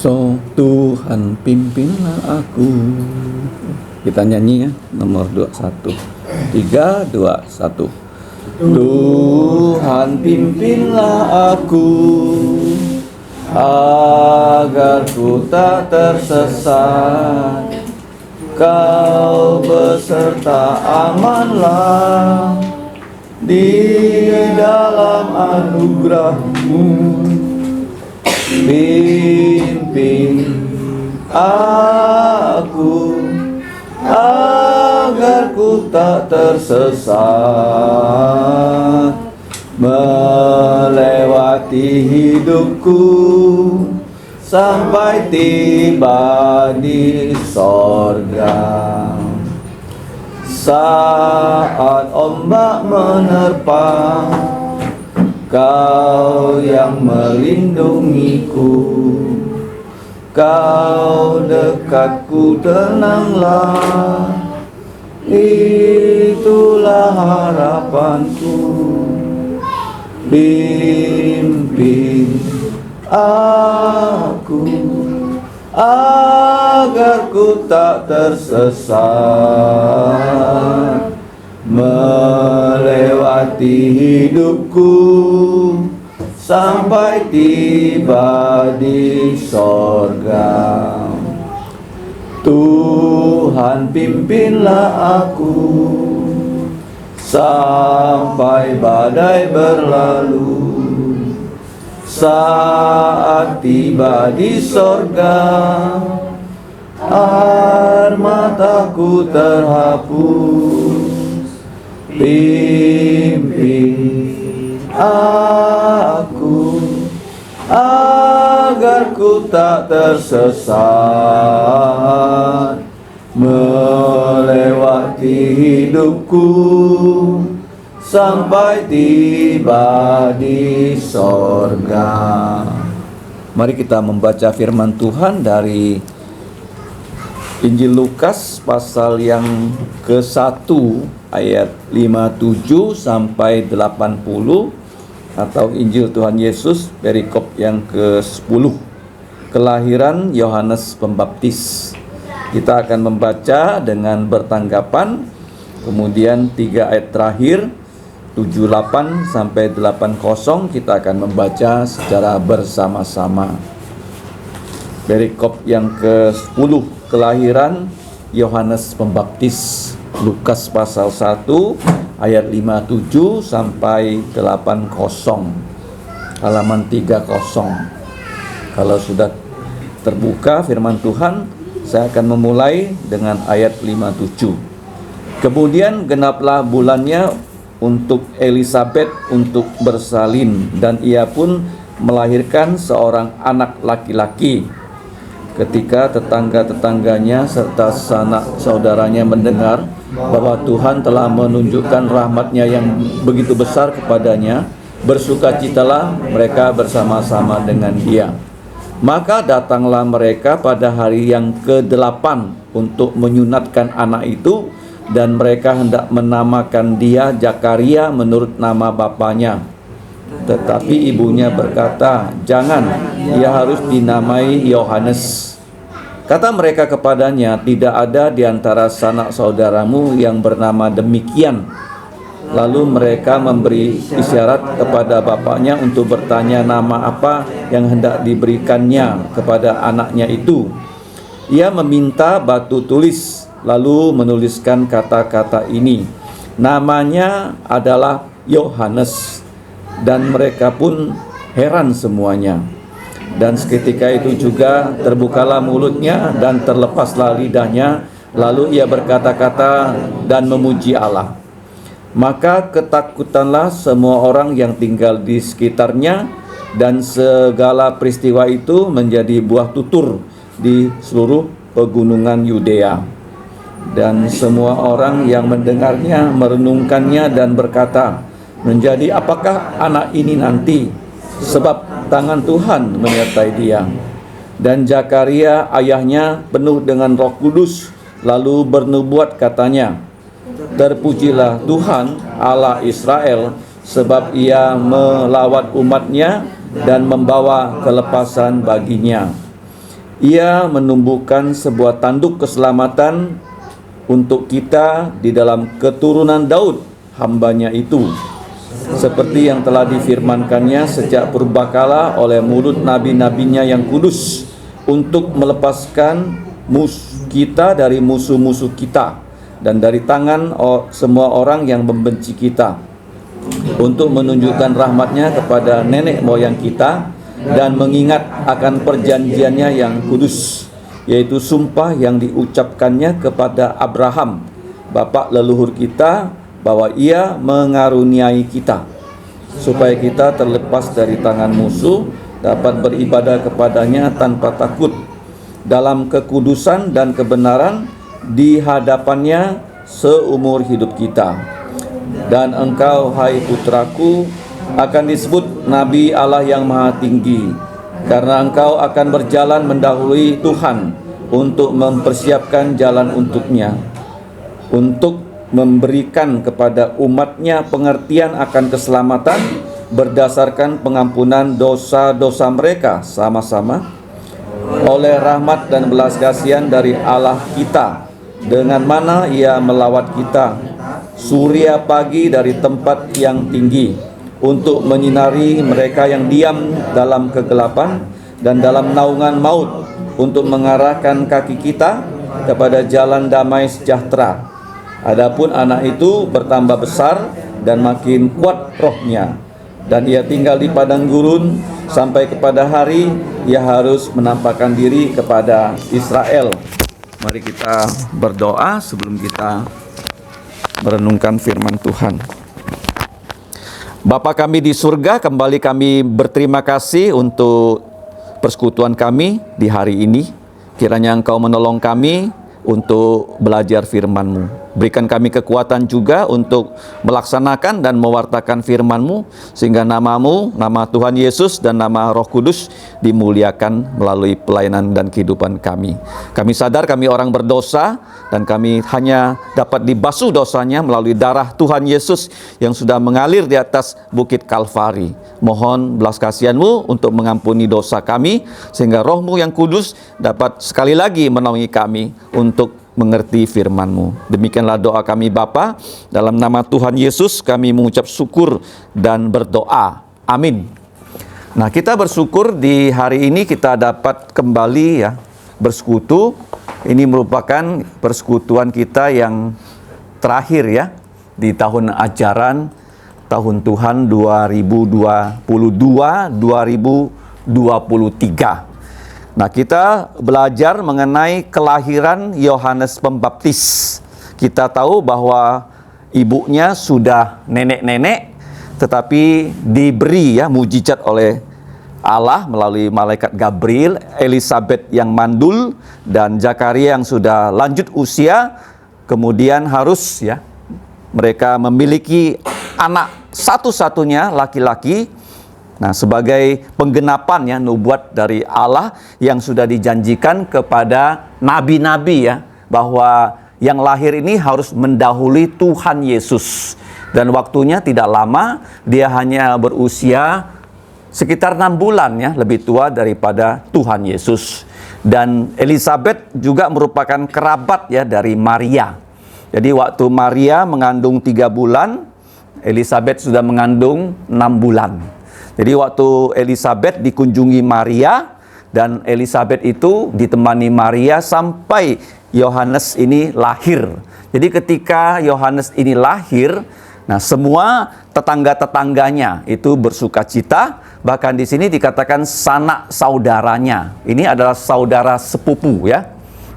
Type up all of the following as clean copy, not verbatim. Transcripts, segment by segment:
So Tuhan pimpinlah aku. Kita nyanyi ya, nomor 21. 3, 2, 1. Tuhan pimpinlah aku, agar ku tak tersesat. Kau beserta amanlah di dalam anugerah-Mu. Pimpin aku agar ku tak tersesat, melewati hidupku sampai tiba di sorga. Saat ombak menerpa, Kau yang melindungiku. Kau dekatku, tenanglah, itulah harapanku. Pimpin aku agar ku tak tersesat, melewati hidupku sampai tiba di sorga. Tuhan pimpinlah aku sampai badai berlalu. Saat tiba di sorga, air mataku terhapus. Pimpin aku agar ku tak tersesat, melewati hidupku sampai tiba di sorga. Mari kita membaca firman Tuhan dari Injil Lukas pasal yang ke-1 ayat 57 sampai 80, atau Injil Tuhan Yesus perikop yang ke-10, kelahiran Yohanes Pembaptis. Kita akan membaca dengan bertanggapan, kemudian 3 ayat terakhir 78 sampai 80 kita akan membaca secara bersama-sama. Perikop yang ke-10, kelahiran Yohanes Pembaptis, Lukas pasal 1 ayat 57 sampai 80, halaman 30. Kalau sudah terbuka firman Tuhan, saya akan memulai dengan ayat 57. Kemudian genaplah bulannya untuk Elisabet untuk bersalin, dan ia pun melahirkan seorang anak laki-laki. Ketika tetangga-tetangganya serta sanak saudaranya mendengar bahwa Tuhan telah menunjukkan rahmat-Nya yang begitu besar kepadanya, bersukacitalah mereka bersama-sama dengan dia. Maka datanglah mereka pada hari yang ke-8 untuk menyunatkan anak itu, dan mereka hendak menamakan dia Zakaria menurut nama bapaknya. Tetapi ibunya berkata, "Jangan, ia harus dinamai Yohanes." Kata mereka kepadanya, "Tidak ada di antara sanak saudaramu yang bernama demikian." Lalu mereka memberi isyarat kepada bapaknya untuk bertanya nama apa yang hendak diberikannya kepada anaknya itu. Ia meminta batu tulis, lalu menuliskan kata-kata ini, "Namanya adalah Yohanes." Dan mereka pun heran semuanya. Dan seketika itu juga terbukalah mulutnya dan terlepaslah lidahnya, lalu ia berkata-kata dan memuji Allah. Maka ketakutanlah semua orang yang tinggal di sekitarnya, dan segala peristiwa itu menjadi buah tutur di seluruh pegunungan Yudea. Dan semua orang yang mendengarnya merenungkannya dan berkata, "Menjadi apakah anak ini nanti? Sebab tangan Tuhan menyertai dia." Dan Zakaria ayahnya penuh dengan Roh Kudus, lalu bernubuat katanya, "Terpujilah Tuhan Allah Israel, sebab ia melawat umatnya dan membawa kelepasan baginya." Ia menumbuhkan sebuah tanduk keselamatan untuk kita di dalam keturunan Daud, hambanya itu, seperti yang telah difirmankannya sejak purbakala oleh mulut nabi-nabinya yang kudus, untuk melepaskan kita dari musuh-musuh kita dan dari tangan semua orang yang membenci kita, untuk menunjukkan rahmatnya kepada nenek moyang kita, dan mengingat akan perjanjiannya yang kudus, yaitu sumpah yang diucapkannya kepada Abraham, bapa leluhur kita, bahwa ia mengaruniai kita, supaya kita terlepas dari tangan musuh, dapat beribadah kepadanya tanpa takut, dalam kekudusan dan kebenaran di hadapannya seumur hidup kita. Dan engkau, hai putraku, akan disebut Nabi Allah yang Maha Tinggi, karena engkau akan berjalan mendahului Tuhan untuk mempersiapkan jalan untuknya, untuk memberikan kepada umatnya pengertian akan keselamatan berdasarkan pengampunan dosa-dosa mereka sama-sama, oleh rahmat dan belas kasihan dari Allah kita, dengan mana ia melawat kita surya pagi dari tempat yang tinggi, untuk menyinari mereka yang diam dalam kegelapan dan dalam naungan maut, untuk mengarahkan kaki kita kepada jalan damai sejahtera. Adapun anak itu bertambah besar dan makin kuat rohnya, dan ia tinggal di padang gurun sampai kepada hari ia harus menampakkan diri kepada Israel. Mari kita berdoa sebelum kita merenungkan firman Tuhan. Bapa kami di surga, kembali kami berterima kasih untuk persekutuan kami di hari ini. Kiranya Engkau menolong kami untuk belajar firman-Mu. Berikan kami kekuatan juga untuk melaksanakan dan mewartakan firman-Mu, sehingga nama-Mu, nama Tuhan Yesus dan nama Roh Kudus dimuliakan melalui pelayanan dan kehidupan kami. Kami sadar kami orang berdosa, dan kami hanya dapat dibasuh dosanya melalui darah Tuhan Yesus yang sudah mengalir di atas bukit Kalvari. Mohon belas kasihan-Mu untuk mengampuni dosa kami, sehingga Roh-Mu yang kudus dapat sekali lagi menaungi kami untuk mengerti firman-Mu. Demikianlah doa kami Bapa, dalam nama Tuhan Yesus kami mengucap syukur dan berdoa. Amin. Nah, kita bersyukur di hari ini kita dapat kembali bersekutu. Ini merupakan persekutuan kita yang terakhir di tahun ajaran tahun Tuhan 2022-2023. Nah, kita belajar mengenai kelahiran Yohanes Pembaptis. Kita tahu bahwa ibunya sudah nenek-nenek, tetapi diberi mujizat oleh Allah melalui malaikat Gabriel, Elisabet yang mandul, dan Zakaria yang sudah lanjut usia, kemudian harus mereka memiliki anak satu-satunya laki-laki. Nah, sebagai penggenapan nubuat dari Allah yang sudah dijanjikan kepada nabi-nabi bahwa yang lahir ini harus mendahului Tuhan Yesus. Dan waktunya tidak lama, dia hanya berusia sekitar 6 bulan lebih tua daripada Tuhan Yesus. Dan Elisabet juga merupakan kerabat dari Maria. Jadi waktu Maria mengandung 3 bulan, Elisabet sudah mengandung 6 bulan. Jadi waktu Elisabet dikunjungi Maria, dan Elisabet itu ditemani Maria sampai Yohanes ini lahir. Jadi ketika Yohanes ini lahir, nah semua tetangga-tetangganya itu bersukacita. Bahkan di sini dikatakan sanak saudaranya. Ini adalah saudara sepupu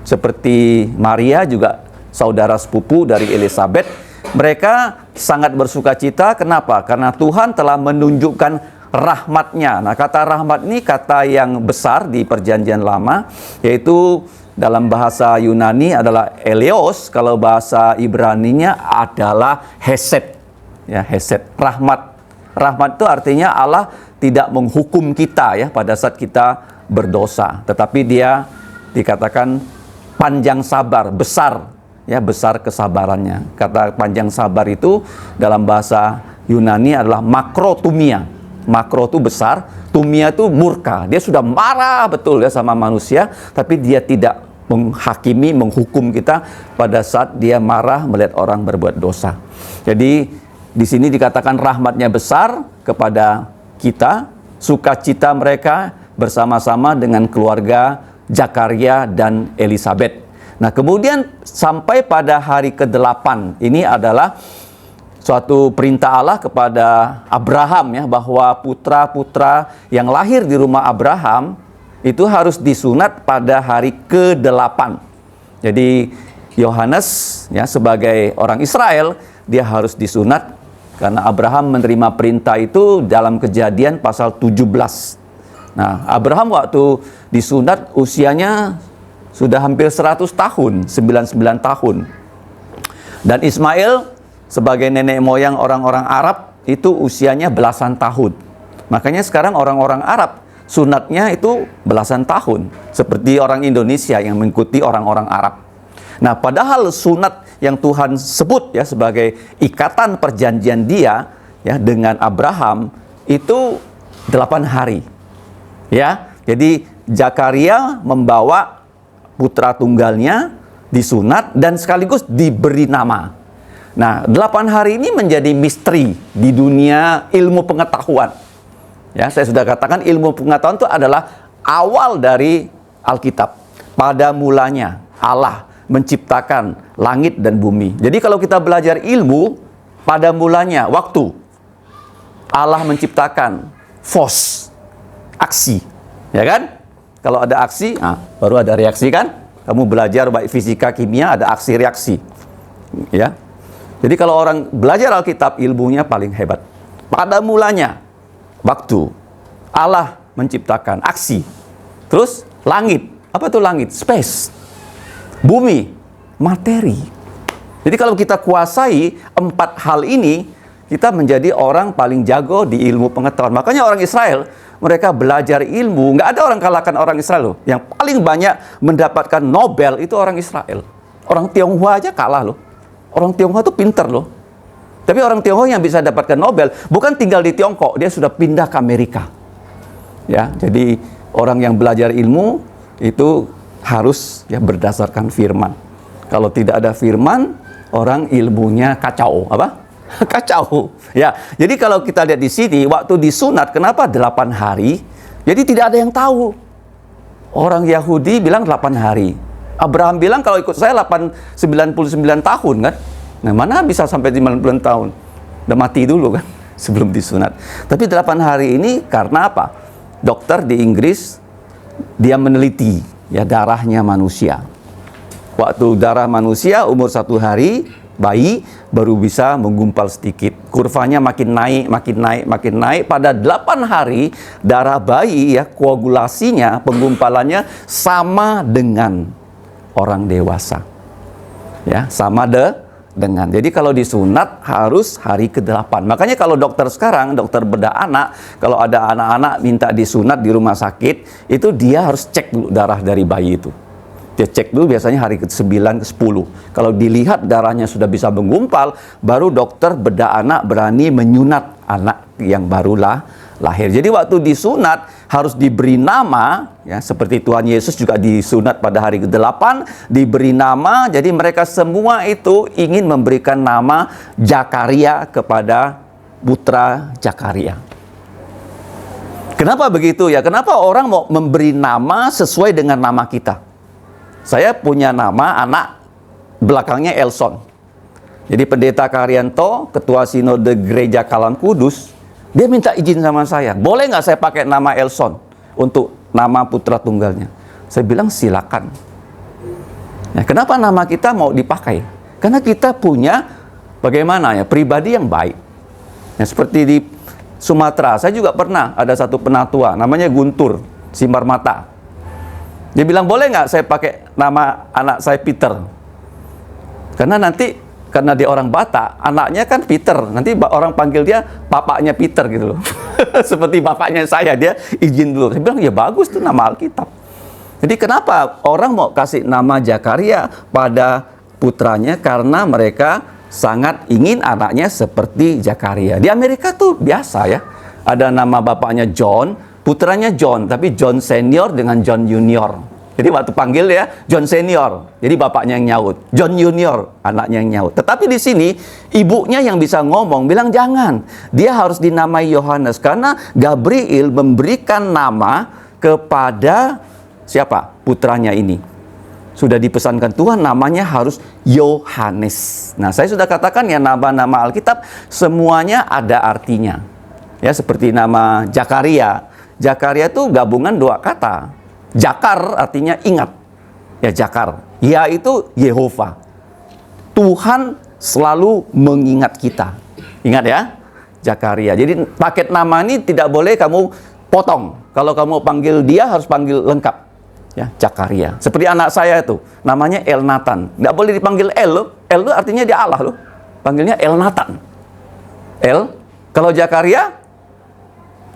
Seperti Maria juga saudara sepupu dari Elisabet. Mereka sangat bersukacita. Kenapa? Karena Tuhan telah menunjukkan rahmatnya. Nah, kata rahmat ini kata yang besar di perjanjian lama, yaitu dalam bahasa Yunani adalah eleos, kalau bahasa Ibraninya adalah hesed. Hesed, rahmat. Rahmat itu artinya Allah tidak menghukum kita pada saat kita berdosa, tetapi dia dikatakan panjang sabar, besar, besar kesabarannya. Kata panjang sabar itu dalam bahasa Yunani adalah makrotumia. makro itu besar, tumia itu murka. Dia sudah marah betul ya sama manusia, tapi dia tidak menghakimi, menghukum kita pada saat dia marah melihat orang berbuat dosa. Jadi di sini dikatakan rahmatnya besar kepada kita, sukacita mereka bersama-sama dengan keluarga Zakaria dan Elisabet. Nah, kemudian sampai pada hari ke-8, ini adalah suatu perintah Allah kepada Abraham ya, bahwa putra-putra yang lahir di rumah Abraham itu harus disunat pada hari ke-8. Jadi Yohanes ya sebagai orang Israel, dia harus disunat karena Abraham menerima perintah itu dalam Kejadian pasal 17. Nah, Abraham waktu disunat usianya sudah hampir 100 tahun, 99 tahun. Dan Ismail sebagai nenek moyang orang-orang Arab itu usianya belasan tahun. Makanya sekarang orang-orang Arab sunatnya itu belasan tahun, seperti orang Indonesia yang mengikuti orang-orang Arab. Nah, padahal sunat yang Tuhan sebut ya sebagai ikatan perjanjian dia ya dengan Abraham itu 8 hari. Ya, jadi Zakaria membawa putra tunggalnya disunat dan sekaligus diberi nama. Nah, 8 hari ini menjadi misteri di dunia ilmu pengetahuan. Ya, saya sudah katakan ilmu pengetahuan itu adalah awal dari Alkitab. Pada mulanya Allah menciptakan langit dan bumi. Jadi kalau kita belajar ilmu, pada mulanya waktu Allah menciptakan force, aksi. Ya kan? Kalau ada aksi, baru ada reaksi kan? Kamu belajar baik fisika, kimia, ada aksi reaksi. Ya. Jadi kalau orang belajar Alkitab, ilmunya paling hebat. Pada mulanya waktu Allah menciptakan aksi. Terus langit. Apa itu langit? Space. Bumi. Materi. Jadi kalau kita kuasai 4 hal ini, kita menjadi orang paling jago di ilmu pengetahuan. Makanya orang Israel, mereka belajar ilmu. Nggak ada orang kalahkan orang Israel loh. Yang paling banyak mendapatkan Nobel itu orang Israel. Orang Tionghoa aja kalah loh. Orang Tionghoa itu pinter loh. Tapi orang Tionghoa yang bisa dapatkan Nobel bukan tinggal di Tiongkok, dia sudah pindah ke Amerika. Ya, jadi orang yang belajar ilmu itu harus ya berdasarkan firman. Kalau tidak ada firman, orang ilmunya kacau, apa? Kacau. Ya, jadi kalau kita lihat di sini waktu disunat kenapa 8 hari? Jadi tidak ada yang tahu. Orang Yahudi bilang 8 hari. Abraham bilang kalau ikut saya 99 tahun kan. Nah, mana bisa sampai 90 tahun? Udah mati dulu kan sebelum disunat. Tapi 8 hari ini karena apa? Dokter di Inggris dia meneliti ya darahnya manusia. Waktu darah manusia umur 1 hari bayi baru bisa menggumpal sedikit. Kurvanya makin naik, makin naik, makin naik. Pada 8 hari darah bayi ya koagulasinya, penggumpalannya sama dengan orang dewasa. Ya, sama dengan. Jadi kalau disunat harus hari ke-8. Makanya kalau dokter sekarang, dokter bedah anak, kalau ada anak-anak minta disunat di rumah sakit, itu dia harus cek dulu darah dari bayi itu. Dia cek dulu biasanya hari ke-9, ke-10. Kalau dilihat darahnya sudah bisa menggumpal, baru dokter bedah anak berani menyunat anak yang barulah lahir. Jadi waktu disunat harus diberi nama, ya seperti Tuhan Yesus juga disunat pada hari ke-8, diberi nama. Jadi mereka semua itu ingin memberikan nama Zakaria kepada putra Zakaria. Kenapa begitu ya? Kenapa orang mau memberi nama sesuai dengan nama kita? Saya punya nama anak belakangnya Elson. Jadi Pendeta Karyanto, Ketua Sinode Gereja Kalam Kudus, dia minta izin sama saya, boleh nggak saya pakai nama Elson untuk nama putra tunggalnya? Saya bilang silakan. Nah, kenapa nama kita mau dipakai? Karena kita punya bagaimana ya pribadi yang baik. Ya, seperti di Sumatera, saya juga pernah ada satu penatua, namanya Guntur Simbarmata. Dia bilang boleh nggak saya pakai nama anak saya Peter? Karena nanti karena dia orang Batak, anaknya kan Peter. Nanti orang panggil dia bapaknya Peter gitu loh. Seperti bapaknya saya, dia izin dulu. Saya bilang, ya bagus tuh nama Alkitab. Jadi kenapa orang mau kasih nama Zakaria pada putranya? Karena mereka sangat ingin anaknya seperti Zakaria. Di Amerika tuh biasa ya. Ada nama bapaknya John, putranya John, tapi John senior dengan John junior. Jadi waktu panggil ya John senior, jadi bapaknya yang nyaut. John junior, anaknya yang nyaut. Tetapi di sini ibunya yang bisa ngomong, bilang jangan. Dia harus dinamai Yohanes karena Gabriel memberikan nama kepada siapa? Putranya ini. Sudah dipesankan Tuhan namanya harus Yohanes. Nah, saya sudah katakan ya nama-nama Alkitab semuanya ada artinya. Ya, seperti nama Zakaria. Zakaria itu gabungan dua kata. Jakar artinya ingat. Ya, Jakar. Ya itu Yehova. Tuhan selalu mengingat kita. Ingat ya, Zakaria. Jadi paket nama ini tidak boleh kamu potong. Kalau kamu panggil dia harus panggil lengkap. Ya, Zakaria. Seperti anak saya itu, namanya Elnatan. Tidak boleh dipanggil El loh. El itu artinya dia Allah loh. Panggilnya Elnatan. Kalau Zakaria,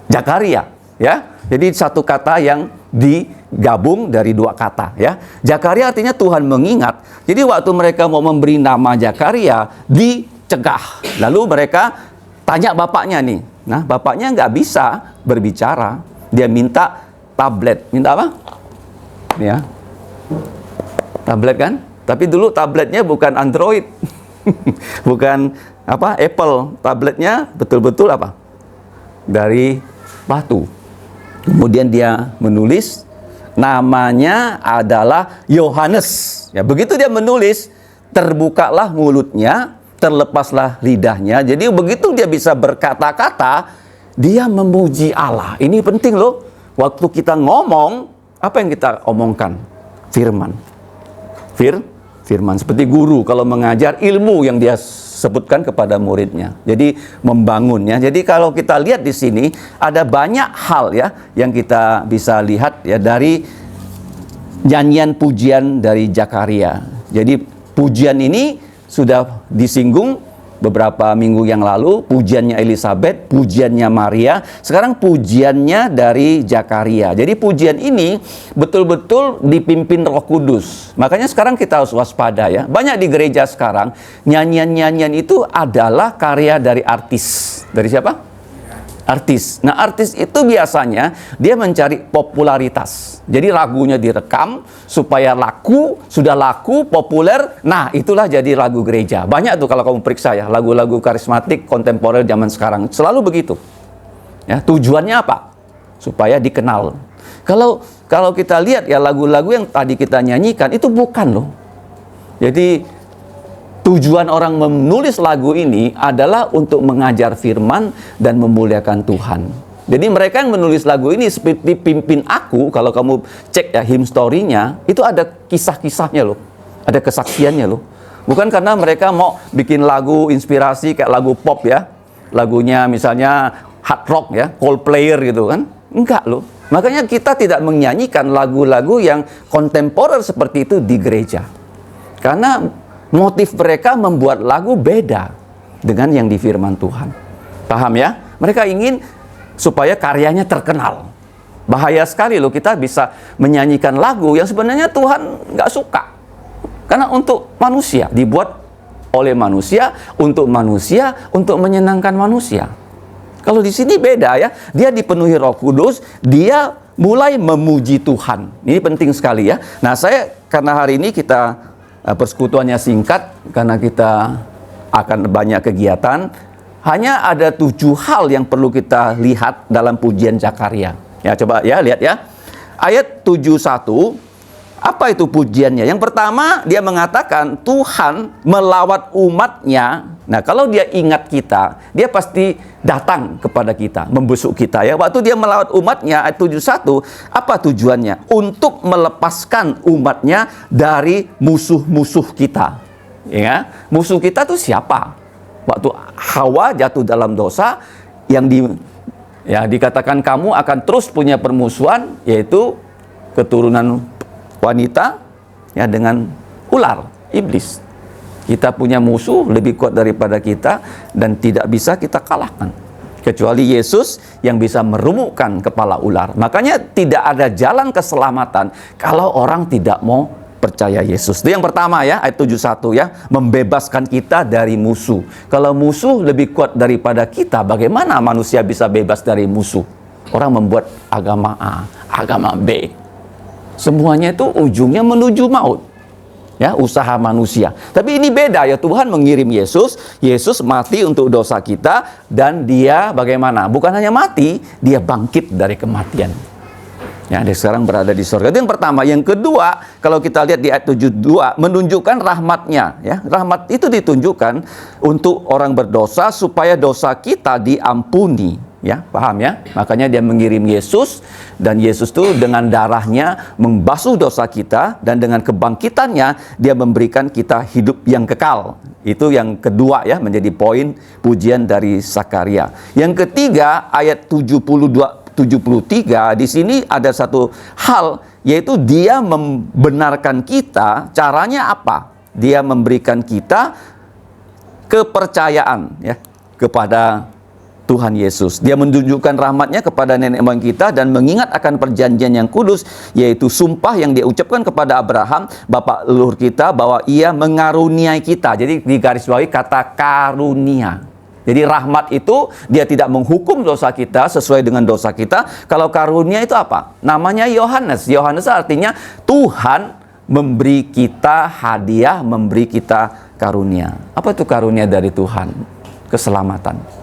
Zakaria. Ya, jadi satu kata yang digabung dari dua kata ya. Zakaria artinya Tuhan mengingat. Jadi waktu mereka mau memberi nama Zakaria dicegah. Lalu mereka tanya bapaknya nih. Nah, bapaknya nggak bisa berbicara. Dia minta tablet. Minta apa? Ya. Tablet kan? Tapi dulu tabletnya bukan Android. Bukan apa? Apple. Tabletnya betul-betul apa? Dari batu. Kemudian dia menulis, namanya adalah Yohanes. Ya, begitu dia menulis, terbukalah mulutnya, terlepaslah lidahnya. Jadi begitu dia bisa berkata-kata, dia memuji Allah. Ini penting loh. Waktu kita ngomong, apa yang kita omongkan? Firman. Firman. Seperti guru kalau mengajar ilmu yang dia sebutkan kepada muridnya. Jadi membangunnya. Jadi kalau kita lihat di sini ada banyak hal ya yang kita bisa lihat ya dari nyanyian pujian dari Zakaria. Jadi pujian ini sudah disinggung beberapa minggu yang lalu, pujiannya Elizabeth, pujiannya Maria, sekarang pujiannya dari Zakaria. Jadi pujian ini betul-betul dipimpin Roh Kudus. Makanya sekarang kita harus waspada ya. Banyak di gereja sekarang, nyanyian-nyanyian itu adalah karya dari artis. Dari siapa? Artis. Nah, artis itu biasanya dia mencari popularitas. Jadi lagunya direkam supaya laku, sudah laku, populer. Nah, itulah jadi lagu gereja. Banyak tuh kalau kamu periksa ya, lagu-lagu karismatik kontemporer zaman sekarang selalu begitu. Ya, tujuannya apa? Supaya dikenal. Kalau kita lihat ya lagu-lagu yang tadi kita nyanyikan itu bukan loh. Jadi tujuan orang menulis lagu ini adalah untuk mengajar firman dan memuliakan Tuhan. Jadi mereka yang menulis lagu ini seperti pimpin aku, kalau kamu cek ya hymn story-nya, itu ada kisah-kisahnya loh. Ada kesaksiannya loh. Bukan karena mereka mau bikin lagu inspirasi kayak lagu pop ya. Lagunya misalnya hard rock ya, Coldplay gitu kan. Enggak loh. Makanya kita tidak menyanyikan lagu-lagu yang kontemporer seperti itu di gereja. Karena motif mereka membuat lagu beda dengan yang di firman Tuhan. Paham ya? Mereka ingin supaya karyanya terkenal. Bahaya sekali loh kita bisa menyanyikan lagu yang sebenarnya Tuhan nggak suka. Karena untuk manusia, dibuat oleh manusia, untuk menyenangkan manusia. Kalau di sini beda ya, dia dipenuhi Roh Kudus, dia mulai memuji Tuhan. Ini penting sekali ya. Nah, karena hari ini kita persekutuannya singkat karena kita akan banyak kegiatan, hanya ada 7 hal yang perlu kita lihat dalam pujian Zakaria. Ya, coba ya lihat ya. Ayat 71, apa itu pujiannya? Yang pertama, dia mengatakan Tuhan melawat umatnya. Nah, kalau dia ingat kita, dia pasti datang kepada kita, membesuk kita ya. Waktu dia melawat umatnya, ayat 71, apa tujuannya? Untuk melepaskan umatnya dari musuh-musuh kita. Ya, musuh kita tuh siapa? Waktu Hawa jatuh dalam dosa, yang dikatakan kamu akan terus punya permusuhan, yaitu keturunan wanita ya dengan ular, iblis. Kita punya musuh lebih kuat daripada kita dan tidak bisa kita kalahkan. Kecuali Yesus yang bisa merumukkan kepala ular. Makanya tidak ada jalan keselamatan kalau orang tidak mau percaya Yesus. Itu yang pertama ya, ayat 71 ya, membebaskan kita dari musuh. Kalau musuh lebih kuat daripada kita, bagaimana manusia bisa bebas dari musuh? Orang membuat agama A, agama B. Semuanya itu ujungnya menuju maut. Ya, usaha manusia. Tapi ini beda ya, Tuhan mengirim Yesus, Yesus mati untuk dosa kita, dan dia bagaimana? Bukan hanya mati, dia bangkit dari kematian. Ya, dia sekarang berada di surga. Itu yang pertama. Yang kedua, kalau kita lihat di ayat 72, menunjukkan rahmatnya. Ya, rahmat itu ditunjukkan untuk orang berdosa supaya dosa kita diampuni. Ya, paham ya? Makanya dia mengirim Yesus, dan Yesus itu dengan darahnya membasuh dosa kita, dan dengan kebangkitannya dia memberikan kita hidup yang kekal. Itu yang kedua ya, menjadi poin pujian dari Zakaria. Yang ketiga, ayat 73 di sini ada satu hal, yaitu dia membenarkan kita. Caranya apa? Dia memberikan kita kepercayaan ya kepada Tuhan Yesus. Dia menunjukkan rahmatnya kepada nenek moyang kita dan mengingat akan perjanjian yang kudus, yaitu sumpah yang dia ucapkan kepada Abraham, bapak leluhur kita, bahwa ia mengaruniai kita. Jadi digarisbawahi kata karunia. Jadi rahmat itu dia tidak menghukum dosa kita sesuai dengan dosa kita. Kalau karunia itu apa? Namanya Yohanes. Yohanes artinya Tuhan memberi kita hadiah, memberi kita karunia. Apa itu karunia dari Tuhan? Keselamatan.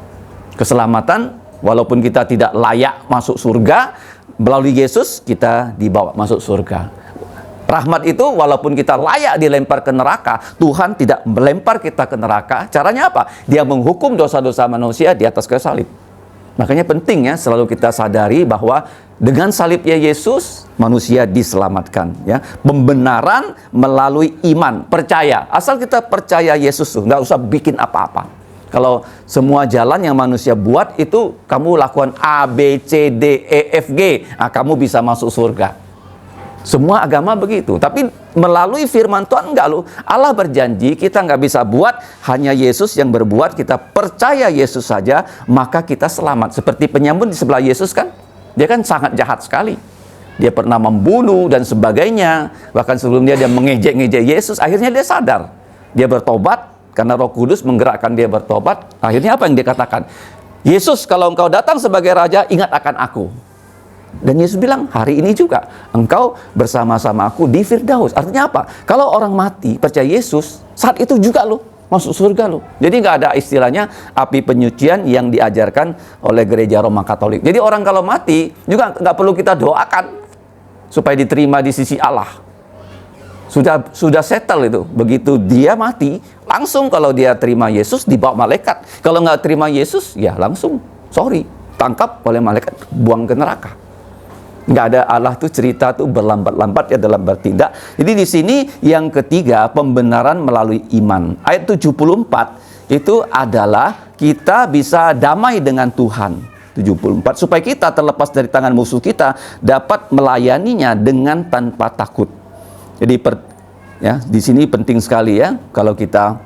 Keselamatan, walaupun kita tidak layak masuk surga, melalui Yesus kita dibawa masuk surga. Rahmat itu walaupun kita layak dilempar ke neraka, Tuhan tidak melempar kita ke neraka. Caranya apa? Dia menghukum dosa-dosa manusia di atas kayu salib. Makanya penting ya, selalu kita sadari bahwa dengan salibnya Yesus, manusia diselamatkan. Ya, pembenaran melalui iman, percaya. Asal kita percaya Yesus tuh, nggak usah bikin apa-apa. Kalau semua jalan yang manusia buat itu kamu lakukan A, B, C, D, E, F, G, nah, kamu bisa masuk surga. Semua agama begitu. Tapi melalui firman Tuhan enggak loh. Allah berjanji kita nggak bisa buat, hanya Yesus yang berbuat. Kita percaya Yesus saja, maka kita selamat. Seperti penyambut di sebelah Yesus kan, dia kan sangat jahat sekali. Dia pernah membunuh dan sebagainya. Bahkan sebelumnya dia mengejek-ngejek Yesus. Akhirnya dia sadar. Dia bertobat. Karena Roh Kudus menggerakkan dia bertobat. Akhirnya apa yang dia katakan? Yesus, kalau engkau datang sebagai Raja, ingat akan aku. Dan Yesus bilang, hari ini juga engkau bersama-sama aku di Firdaus. Artinya apa? Kalau orang mati percaya Yesus, saat itu juga loh masuk surga loh. Jadi nggak ada istilahnya api penyucian yang diajarkan oleh gereja Roma Katolik. Jadi orang kalau mati juga nggak perlu kita doakan supaya diterima di sisi Allah. Sudah settle itu. Begitu dia mati, langsung kalau dia terima Yesus dibawa malaikat. Kalau nggak terima Yesus, ya langsung tangkap oleh malaikat, buang ke neraka. Nggak ada, Allah tuh cerita tuh berlambat-lambat ya dalam bertindak. Jadi di sini yang ketiga, pembenaran melalui iman. Ayat 74 itu adalah kita bisa damai dengan Tuhan. 74 supaya kita terlepas dari tangan musuh kita, dapat melayaninya dengan tanpa takut. Jadi di sini penting sekali ya, kalau kita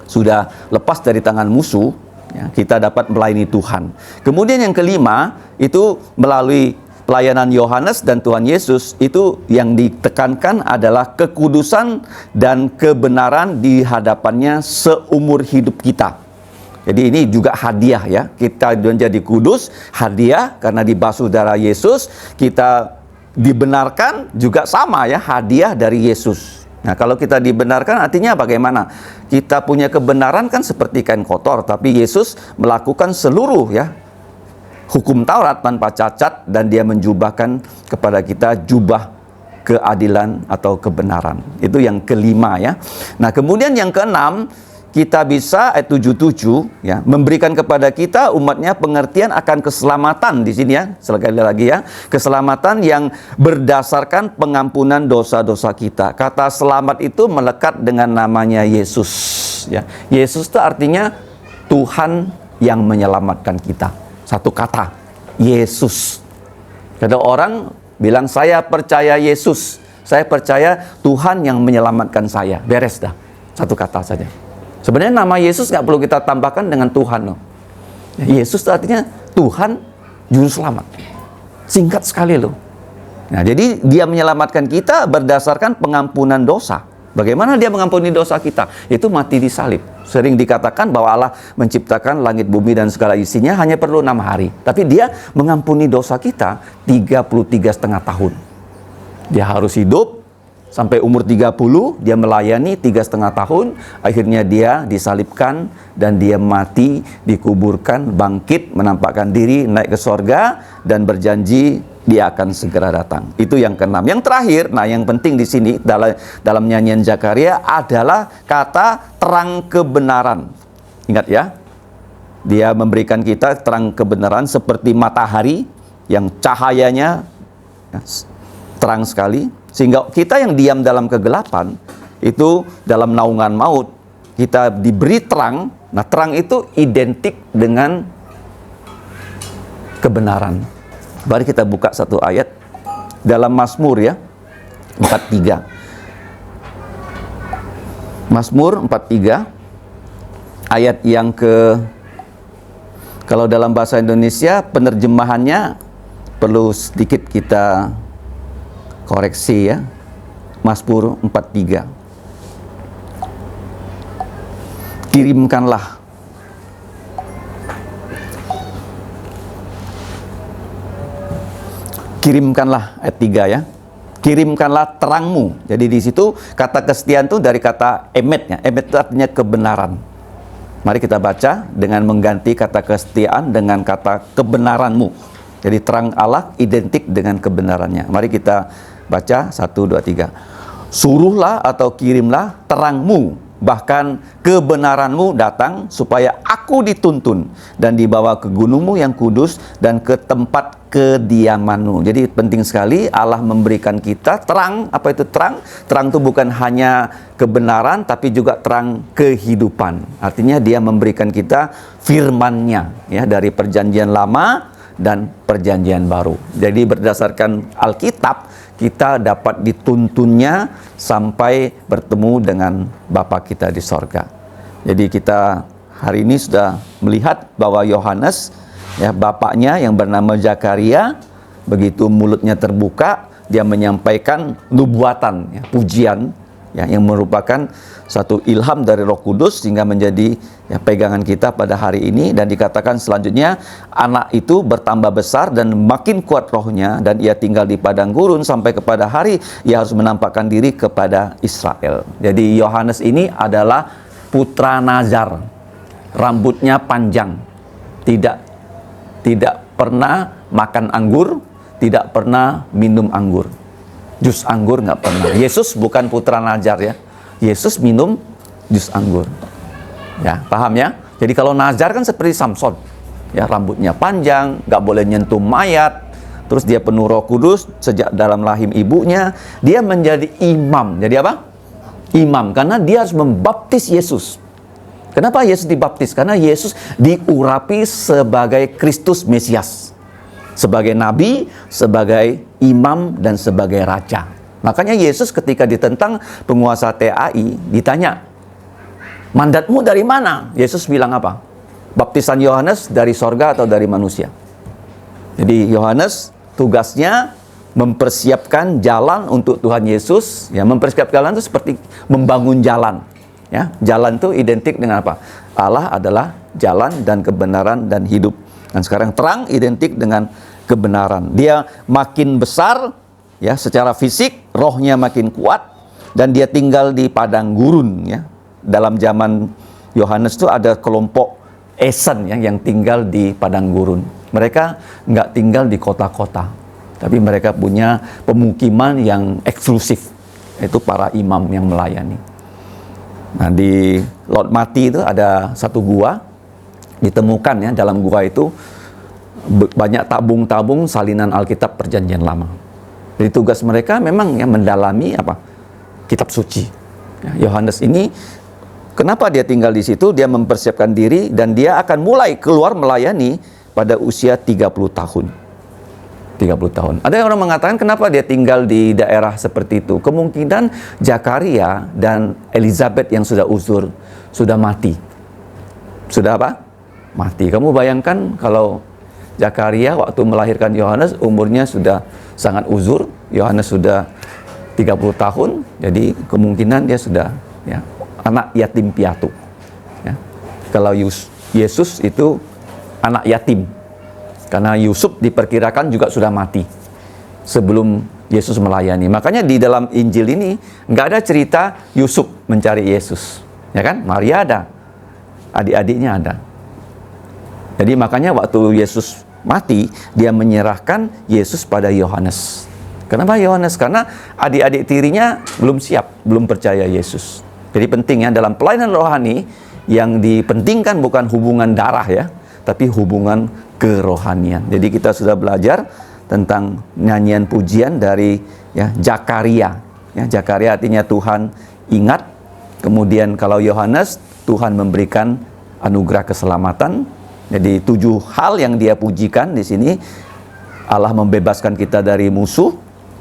sudah lepas dari tangan musuh, ya, kita dapat melayani Tuhan. Kemudian yang kelima itu melalui pelayanan Yohanes dan Tuhan Yesus, itu yang ditekankan adalah kekudusan dan kebenaran di hadapannya seumur hidup kita. Jadi ini juga hadiah ya, kita menjadi kudus, hadiah karena dibasuh darah Yesus, kita dibenarkan juga sama ya, hadiah dari Yesus. Nah, kalau kita dibenarkan artinya bagaimana? Kita punya kebenaran kan seperti kain kotor, tapi Yesus melakukan seluruh ya hukum Taurat tanpa cacat, dan dia menjubahkan kepada kita jubah keadilan atau kebenaran. Itu yang kelima ya. Nah, kemudian yang keenam, kita bisa ayat 77 ya, memberikan kepada kita umatnya pengertian akan keselamatan di sini ya, sekali lagi ya, keselamatan yang berdasarkan pengampunan dosa-dosa kita. Kata selamat itu melekat dengan namanya Yesus ya. Yesus itu artinya Tuhan yang menyelamatkan kita. Satu kata, Yesus. Ada orang bilang saya percaya Yesus, saya percaya Tuhan yang menyelamatkan saya. Beres dah, satu kata saja. Sebenarnya nama Yesus nggak perlu kita tambahkan dengan Tuhan loh. Yesus artinya Tuhan Juru Selamat. Singkat sekali loh. Nah, jadi dia menyelamatkan kita berdasarkan pengampunan dosa. Bagaimana dia mengampuni dosa kita? Itu mati di salib. Sering dikatakan bahwa Allah menciptakan langit, bumi, dan segala isinya hanya perlu 6 hari. Tapi dia mengampuni dosa kita 33,5 tahun. Dia harus hidup sampai umur 30, dia melayani 3,5 tahun, akhirnya dia disalibkan dan dia mati, dikuburkan, bangkit, menampakkan diri, naik ke sorga, dan berjanji dia akan segera datang. Itu yang keenam. Yang terakhir, nah yang penting di sini dalam nyanyian Zakaria adalah kata terang kebenaran. Ingat ya, dia memberikan kita terang kebenaran seperti matahari yang cahayanya terang sekali, sehingga kita yang diam dalam kegelapan itu dalam naungan maut, kita diberi terang. Nah, terang itu identik dengan kebenaran. Mari kita buka satu ayat dalam Mazmur ya, 43. Mazmur 43 ayat yang kalau dalam bahasa Indonesia penerjemahannya perlu sedikit kita koreksi ya. Mazmur 43. Kirimkanlah ayat 3 ya. Kirimkanlah terangmu. Jadi di situ kata kesetiaan itu dari kata emet ya. Emet itu artinya kebenaran. Mari kita baca dengan mengganti kata kesetiaan dengan kata kebenaranmu. Jadi terang Allah identik dengan kebenarannya. Mari kita baca 1, 2, 3. Suruhlah atau kirimlah terangmu, bahkan kebenaranmu datang, supaya aku dituntun dan dibawa ke gunungmu yang kudus dan ke tempat kediamanmu. Jadi penting sekali Allah memberikan kita terang. Apa itu terang? Terang itu bukan hanya kebenaran, tapi juga terang kehidupan. Artinya dia memberikan kita firman-Nya ya, dari perjanjian lama dan perjanjian baru. Jadi berdasarkan Alkitab kita dapat dituntunnya sampai bertemu dengan Bapa kita di sorga. Jadi kita hari ini sudah melihat bahwa Yohanes ya, bapaknya yang bernama Zakaria, begitu mulutnya terbuka, dia menyampaikan nubuatan ya, pujian ya, yang merupakan satu ilham dari Roh Kudus sehingga menjadi ya, pegangan kita pada hari ini. Dan dikatakan selanjutnya anak itu bertambah besar dan makin kuat rohnya, dan ia tinggal di padang gurun sampai kepada hari ia harus menampakkan diri kepada Israel. Jadi Yohanes ini adalah putra Nazar, rambutnya panjang, tidak pernah makan anggur, tidak pernah minum anggur, jus anggur nggak pernah. Yesus bukan putra Nazar ya. Yesus minum jus anggur. Ya, paham ya? Jadi kalau Nazar kan seperti Samson. Ya, rambutnya panjang, nggak boleh nyentuh mayat. Terus dia penuh Roh Kudus sejak dalam rahim ibunya. Dia menjadi imam. Jadi apa? Imam, karena dia harus membaptis Yesus. Kenapa Yesus dibaptis? Karena Yesus diurapi sebagai Kristus Mesias. Sebagai nabi, sebagai imam, dan sebagai raja. Makanya Yesus ketika ditentang penguasa TAI, ditanya, mandatmu dari mana? Yesus bilang apa? Baptisan Yohanes dari sorga atau dari manusia? Jadi Yohanes tugasnya mempersiapkan jalan untuk Tuhan Yesus. Ya, mempersiapkan jalan itu seperti membangun jalan. Ya, jalan itu identik dengan apa? Allah adalah jalan dan kebenaran dan hidup. Dan sekarang terang identik dengan kebenaran. Dia makin besar ya secara fisik, rohnya makin kuat, dan dia tinggal di padang gurun ya. Dalam zaman Yohanes itu ada kelompok Esen ya, yang tinggal di padang gurun. Mereka nggak tinggal di kota-kota, tapi mereka punya pemukiman yang eksklusif, yaitu para imam yang melayani. Nah, di Laut Mati itu ada satu gua, ditemukan ya, dalam gua itu banyak tabung-tabung salinan Alkitab Perjanjian Lama. Jadi tugas mereka memang ya mendalami apa? Kitab suci. Ya, Yohanes ini kenapa dia tinggal di situ? Dia mempersiapkan diri dan dia akan mulai keluar melayani pada usia 30 tahun. 30 tahun. Ada yang orang mengatakan kenapa dia tinggal di daerah seperti itu? Kemungkinan Zakaria dan Elizabeth yang sudah uzur sudah mati. Sudah apa? Mati. Kamu bayangkan kalau Zakaria waktu melahirkan Yohanes umurnya sudah sangat uzur, Yohanes sudah 30 tahun, jadi kemungkinan dia sudah ya, anak yatim piatu. Ya. Kalau Yesus itu anak yatim, karena Yusuf diperkirakan juga sudah mati sebelum Yesus melayani. Makanya di dalam Injil ini nggak ada cerita Yusuf mencari Yesus, ya kan? Maria ada, adik-adiknya ada. Jadi makanya waktu Yesus mati, dia menyerahkan Yesus pada Yohanes. Kenapa Yohanes? Karena adik-adik tirinya belum siap, belum percaya Yesus. Jadi penting ya, dalam pelayanan rohani yang dipentingkan bukan hubungan darah ya, tapi hubungan kerohanian. Jadi kita sudah belajar tentang nyanyian pujian dari ya Zakaria. Ya, Zakaria artinya Tuhan ingat. Kemudian kalau Yohanes, Tuhan memberikan anugerah keselamatan. Jadi 7 hal yang dia pujikan di sini. Allah membebaskan kita dari musuh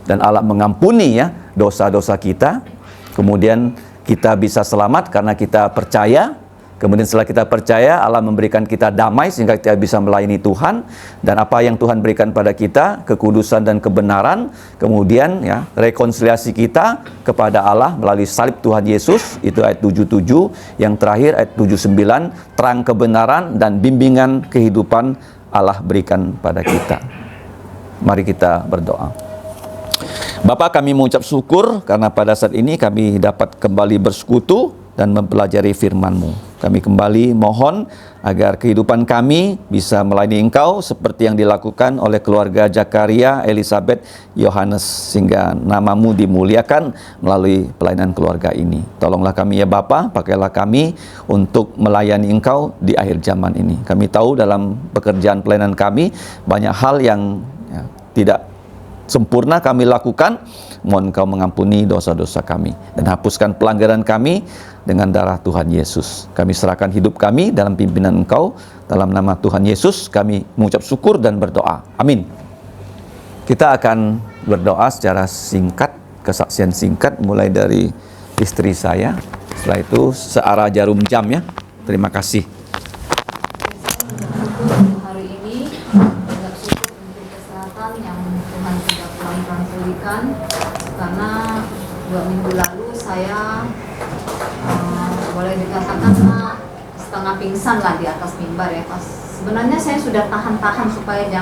dan Allah mengampuni ya dosa-dosa kita. Kemudian kita bisa selamat karena kita percaya. Kemudian setelah kita percaya, Allah memberikan kita damai sehingga kita bisa melayani Tuhan. Dan apa yang Tuhan berikan pada kita, kekudusan dan kebenaran. Kemudian ya, rekonsiliasi kita kepada Allah melalui salib Tuhan Yesus. Itu ayat 77. Yang terakhir ayat 79. Terang kebenaran dan bimbingan kehidupan Allah berikan pada kita. Mari kita berdoa. Bapa, kami mengucap syukur karena pada saat ini kami dapat kembali bersekutu dan mempelajari firman-Mu. Kami kembali mohon agar kehidupan kami bisa melayani Engkau seperti yang dilakukan oleh keluarga Zakaria, Elizabeth, Yohanes, sehingga nama-Mu dimuliakan melalui pelayanan keluarga ini. Tolonglah kami ya Bapa, pakailah kami untuk melayani Engkau di akhir zaman ini. Kami tahu dalam pekerjaan pelayanan kami banyak hal yang ya, tidak sempurna kami lakukan. Mohon Engkau mengampuni dosa-dosa kami dan hapuskan pelanggaran kami dengan darah Tuhan Yesus. Kami serahkan hidup kami dalam pimpinan Engkau. Dalam nama Tuhan Yesus kami mengucap syukur dan berdoa. Amin. Kita akan berdoa secara singkat, kesaksian singkat mulai dari istri saya. Setelah itu searah jarum jam ya. Terima kasih. Hari ini banyak syukur untuk kesehatan yang Tuhan sudah pelan-pelan pulihkan, karena 2 minggu lalu saya boleh dikatakan setengah pingsan lah di atas mimbar ya. Sebenarnya saya sudah tahan-tahan supaya jangan